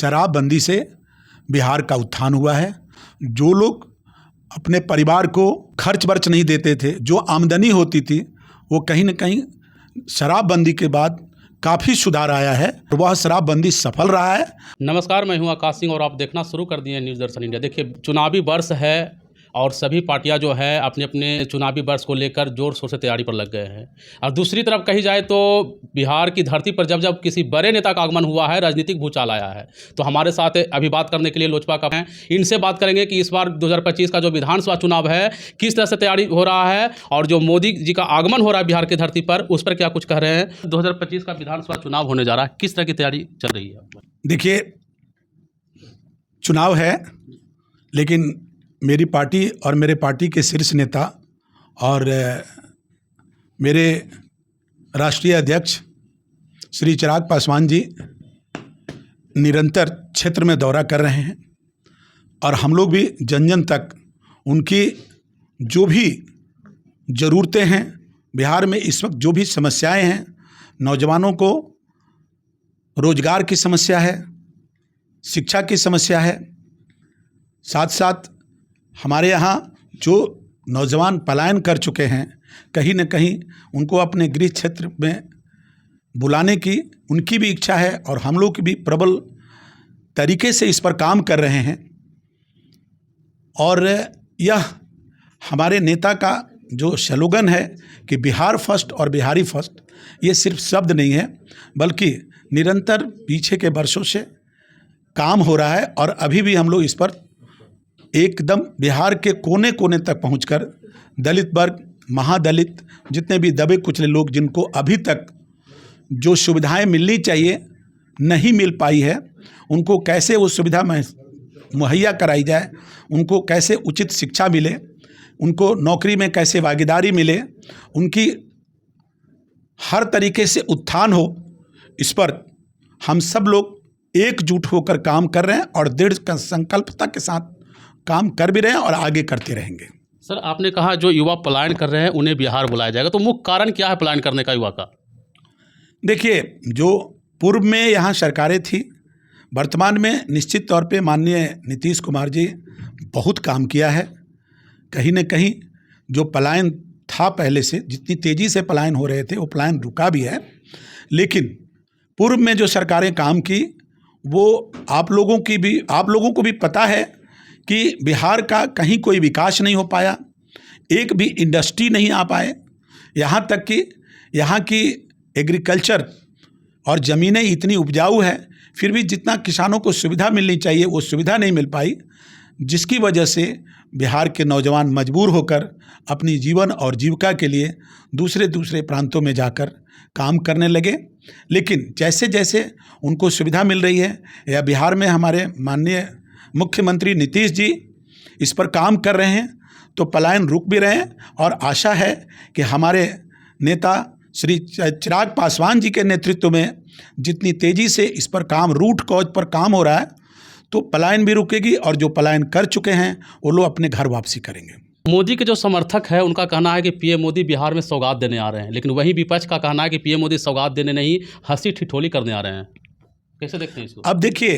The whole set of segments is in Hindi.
शराबबंदी से बिहार का उत्थान हुआ है। जो लोग अपने परिवार को खर्च वर्च नहीं देते थे, जो आमदनी होती थी, वो कहीं न कहीं शराबबंदी के बाद काफ़ी सुधार आया है। वह शराबबंदी सफल रहा है। नमस्कार, मैं हूं आकाश सिंह और आप देखना शुरू कर दिए न्यूज़ दर्शन इंडिया। देखिए, चुनावी वर्ष है और सभी पार्टियां जो है अपने अपने चुनावी वर्ष को लेकर जोर शोर से तैयारी पर लग गए हैं। और दूसरी तरफ कही जाए तो बिहार की धरती पर जब जब किसी बड़े नेता का आगमन हुआ है, राजनीतिक भूचाल आया है। तो हमारे साथ अभी बात करने के लिए लोजपा का हैं, इनसे बात करेंगे कि इस बार 2025 का जो विधानसभा चुनाव है किस तरह से तैयारी हो रहा है और जो मोदी जी का आगमन हो रहा है बिहार की धरती पर, उस पर क्या कुछ कह रहे हैं। 2025 का विधानसभा चुनाव होने जा रहा है, किस तरह की तैयारी चल रही है? देखिए, चुनाव है, लेकिन मेरी पार्टी और मेरे पार्टी के शीर्ष नेता और मेरे राष्ट्रीय अध्यक्ष श्री चिराग पासवान जी निरंतर क्षेत्र में दौरा कर रहे हैं और हम लोग भी जन जन तक उनकी जो भी ज़रूरतें हैं, बिहार में इस वक्त जो भी समस्याएं हैं, नौजवानों को रोजगार की समस्या है, शिक्षा की समस्या है, साथ साथ हमारे यहाँ जो नौजवान पलायन कर चुके हैं, कहीं न कहीं उनको अपने गृह क्षेत्र में बुलाने की उनकी भी इच्छा है और हम लोग की भी प्रबल तरीके से इस पर काम कर रहे हैं। और यह हमारे नेता का जो स्लोगन है कि बिहार फर्स्ट और बिहारी फर्स्ट, ये सिर्फ शब्द नहीं है, बल्कि निरंतर पीछे के वर्षों से काम हो रहा है। और अभी भी हम लोग इस पर एकदम बिहार के कोने कोने तक पहुंचकर दलित वर्ग, महादलित, जितने भी दबे कुचले लोग जिनको अभी तक जो सुविधाएं मिलनी चाहिए नहीं मिल पाई है, उनको कैसे वो सुविधा मुहैया कराई जाए, उनको कैसे उचित शिक्षा मिले, उनको नौकरी में कैसे भागीदारी मिले, उनकी हर तरीके से उत्थान हो, इस पर हम सब लोग एकजुट होकर काम कर रहे हैं और दृढ़ संकल्पता के साथ काम कर भी रहे हैं और आगे करते रहेंगे। सर, आपने कहा जो युवा पलायन कर रहे हैं उन्हें बिहार बुलाया जाएगा, तो मुख्य कारण क्या है पलायन करने का युवा का? देखिए, जो पूर्व में यहाँ सरकारें थी, वर्तमान में निश्चित तौर पे माननीय नीतीश कुमार जी बहुत काम किया है। कहीं न कहीं जो पलायन था पहले से, जितनी तेज़ी से पलायन हो रहे थे वो पलायन रुका भी है। लेकिन पूर्व में जो सरकारें काम की वो आप लोगों को भी पता है कि बिहार का कहीं कोई विकास नहीं हो पाया, एक भी इंडस्ट्री नहीं आ पाए, यहाँ तक कि यहाँ की एग्रीकल्चर और ज़मीनें इतनी उपजाऊ है, फिर भी जितना किसानों को सुविधा मिलनी चाहिए वो सुविधा नहीं मिल पाई, जिसकी वजह से बिहार के नौजवान मजबूर होकर अपनी जीवन और जीविका के लिए दूसरे प्रांतों में जाकर काम करने लगे। लेकिन जैसे जैसे उनको सुविधा मिल रही है, या बिहार में हमारे माननीय मुख्यमंत्री नीतीश जी इस पर काम कर रहे हैं, तो पलायन रुक भी रहे हैं। और आशा है कि हमारे नेता श्री चिराग पासवान जी के नेतृत्व में जितनी तेज़ी से इस पर काम, रूट कॉज पर काम हो रहा है, तो पलायन भी रुकेगी और जो पलायन कर चुके हैं वो लोग अपने घर वापसी करेंगे। मोदी के जो समर्थक है उनका कहना है कि पीएम मोदी बिहार में सौगात देने आ रहे हैं, लेकिन वही विपक्ष का कहना है कि पीएम मोदी सौगात देने नहीं, हंसी ठिठोली करने आ रहे हैं। कैसे देखते हैं इसको? अब देखिए,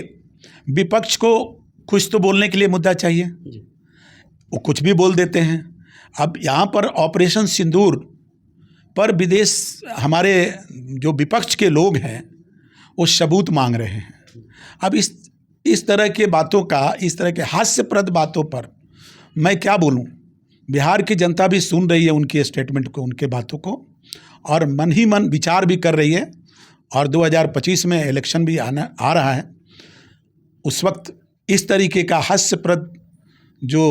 विपक्ष को कुछ तो बोलने के लिए मुद्दा चाहिए, वो कुछ भी बोल देते हैं। अब यहाँ पर ऑपरेशन सिंदूर पर विदेश हमारे जो विपक्ष के लोग हैं वो सबूत मांग रहे हैं। अब इस तरह के बातों का, इस तरह के हास्यप्रद बातों पर मैं क्या बोलूं। बिहार की जनता भी सुन रही है उनकी स्टेटमेंट को, उनके बातों को, और मन ही मन विचार भी कर रही है। और 2025 में इलेक्शन भी आ रहा है, उस वक्त इस तरीके का हास्यप्रद जो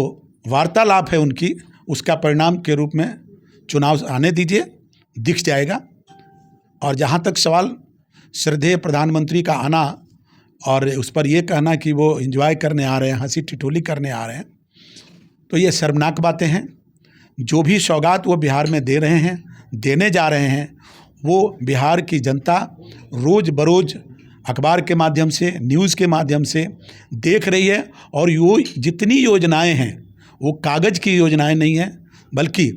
वार्तालाप है उनकी, उसका परिणाम के रूप में चुनाव आने दीजिए, दिख जाएगा। और जहाँ तक सवाल श्रद्धेय प्रधानमंत्री का आना और उस पर ये कहना कि वो एंजॉय करने आ रहे हैं, हंसी ठिठोली करने आ रहे हैं, तो ये शर्मनाक बातें हैं। जो भी सौगात वो बिहार में दे रहे हैं, देने जा रहे हैं, वो बिहार की जनता रोज़ बरोज़ अखबार के माध्यम से, न्यूज़ के माध्यम से देख रही है। और वो जितनी योजनाएं हैं वो कागज़ की योजनाएं नहीं हैं, बल्कि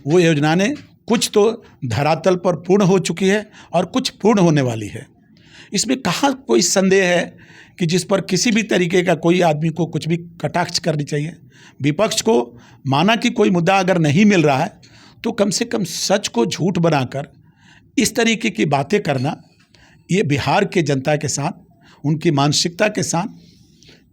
वो योजनाएं कुछ तो धरातल पर पूर्ण हो चुकी है और कुछ पूर्ण होने वाली है। इसमें कहाँ कोई संदेह है कि जिस पर किसी भी तरीके का कोई आदमी को कुछ भी कटाक्ष करनी चाहिए। विपक्ष को माना कि कोई मुद्दा अगर नहीं मिल रहा है तो कम से कम सच को झूठ बनाकर इस तरीके की बातें करना, ये बिहार के जनता के साथ, उनकी मानसिकता के साथ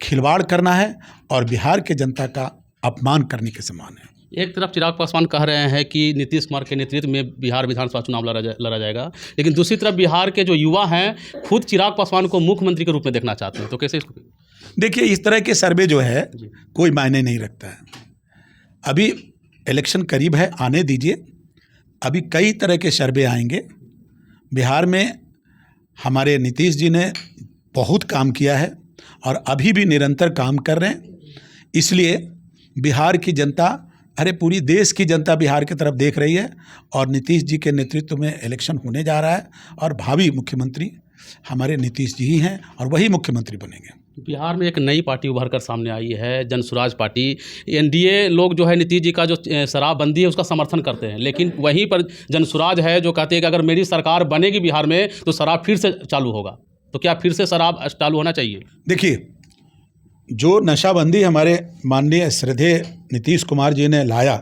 खिलवाड़ करना है और बिहार के जनता का अपमान करने के समान है। एक तरफ चिराग पासवान कह रहे हैं कि नीतीश कुमार के नेतृत्व में बिहार विधानसभा चुनाव लड़ा जाएगा, लेकिन दूसरी तरफ बिहार के जो युवा हैं खुद चिराग पासवान को मुख्यमंत्री के रूप में देखना चाहते हैं, तो कैसे इसको? देखिए, इस तरह के सर्वे जो है कोई मायने नहीं रखता है। अभी इलेक्शन करीब है, आने दीजिए। अभी कई तरह के सर्वे आएंगे। बिहार में हमारे नीतीश जी ने बहुत काम किया है और अभी भी निरंतर काम कर रहे हैं। इसलिए बिहार की जनता, अरे पूरी देश की जनता बिहार की तरफ देख रही है और नीतीश जी के नेतृत्व में इलेक्शन होने जा रहा है और भावी मुख्यमंत्री हमारे नीतीश जी ही हैं और वही मुख्यमंत्री बनेंगे। बिहार में एक नई पार्टी उभर कर सामने आई है, जनसुराज पार्टी। एनडीए लोग जो है नीतीश जी का जो शराबबंदी है उसका समर्थन करते हैं, लेकिन वहीं पर जनसुराज है जो कहते हैं कि अगर मेरी सरकार बनेगी बिहार में तो शराब फिर से चालू होगा। तो क्या फिर से शराब चालू होना चाहिए? देखिए, जो नशाबंदी हमारे माननीय श्रद्धेय नीतीश कुमार जी ने लाया,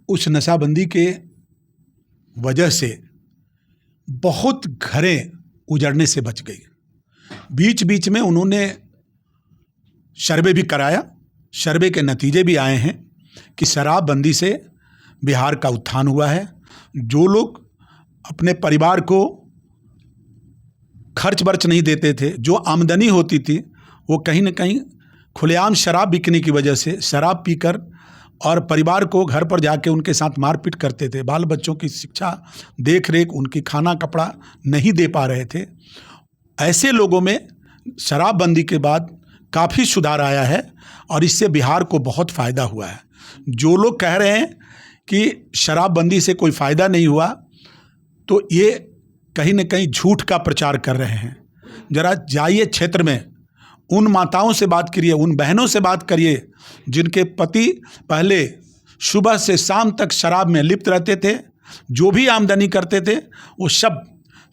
उस नशाबंदी के वजह से बहुत घरें उजड़ने से बच गई। बीच बीच में उन्होंने सर्वे भी कराया, सर्वे के नतीजे भी आए हैं कि शराबबंदी से बिहार का उत्थान हुआ है। जो लोग अपने परिवार को खर्च वर्च नहीं देते थे, जो आमदनी होती थी, वो कहीं न कहीं खुलेआम शराब बिकने की वजह से शराब पीकर और परिवार को घर पर जाके उनके साथ मारपीट करते थे। बाल बच्चों की शिक्षा, देख रेख, उनकी खाना कपड़ा नहीं दे पा रहे थे। ऐसे लोगों में शराबबंदी के बाद काफ़ी सुधार आया है और इससे बिहार को बहुत फ़ायदा हुआ है। जो लोग कह रहे हैं कि शराबबंदी से कोई फ़ायदा नहीं हुआ, तो ये कहीं न कहीं झूठ का प्रचार कर रहे हैं। जरा जाइए क्षेत्र में, उन माताओं से बात करिए, उन बहनों से बात करिए जिनके पति पहले सुबह से शाम तक शराब में लिप्त रहते थे। जो भी आमदनी करते थे वो सब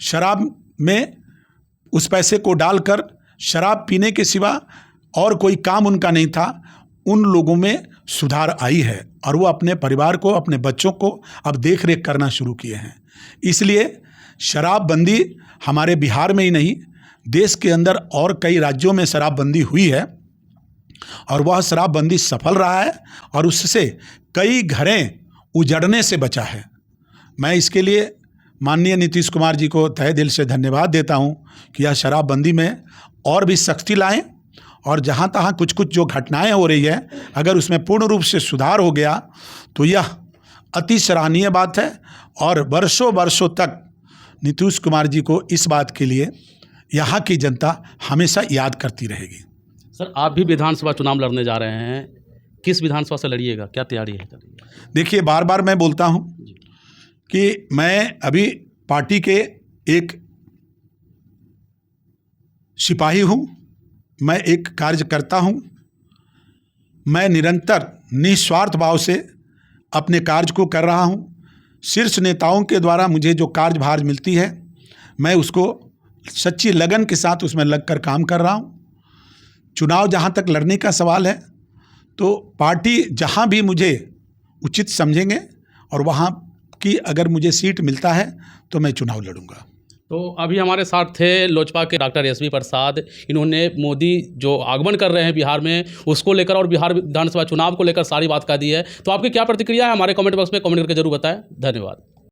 शराब में उस पैसे को डालकर शराब पीने के सिवा और कोई काम उनका नहीं था। उन लोगों में सुधार आई है और वो अपने परिवार को, अपने बच्चों को अब देख रेख करना शुरू किए हैं। इसलिए शराबबंदी हमारे बिहार में ही नहीं, देश के अंदर और कई राज्यों में शराबबंदी हुई है और वह शराबबंदी सफल रहा है और उससे कई घरें उजड़ने से बचा है। मैं इसके लिए माननीय नीतीश कुमार जी को तहे दिल से धन्यवाद देता हूं कि यह शराबबंदी में और भी सख्ती लाएं और जहां तहां कुछ कुछ जो घटनाएं हो रही है, अगर उसमें पूर्ण रूप से सुधार हो गया तो यह अति सराहनीय बात है और वर्षों वर्षों तक नीतीश कुमार जी को इस बात के लिए यहाँ की जनता हमेशा याद करती रहेगी। सर, आप भी विधानसभा चुनाव लड़ने जा रहे हैं, किस विधानसभा से लड़िएगा, क्या तैयारी है? देखिए, बार बार मैं बोलता हूँ कि मैं अभी पार्टी के एक सिपाही हूँ, मैं एक कार्यकर्ता हूँ। मैं निरंतर निस्वार्थ भाव से अपने कार्य को कर रहा हूँ। शीर्ष नेताओं के द्वारा मुझे जो कार्यभार मिलती है, मैं उसको सच्ची लगन के साथ उसमें लगकर काम कर रहा हूँ। चुनाव जहाँ तक लड़ने का सवाल है तो पार्टी जहाँ भी मुझे उचित समझेंगे और वहाँ की अगर मुझे सीट मिलता है तो मैं चुनाव लड़ूंगा। तो अभी हमारे साथ थे लोजपा के डॉक्टर एसबी प्रसाद। इन्होंने मोदी जो आगमन कर रहे हैं बिहार में उसको लेकर और बिहार विधानसभा चुनाव को लेकर सारी बात कह दी है। तो आपकी क्या प्रतिक्रिया है, हमारे कमेंट बॉक्स में कमेंट करके जरूर बताएं। धन्यवाद।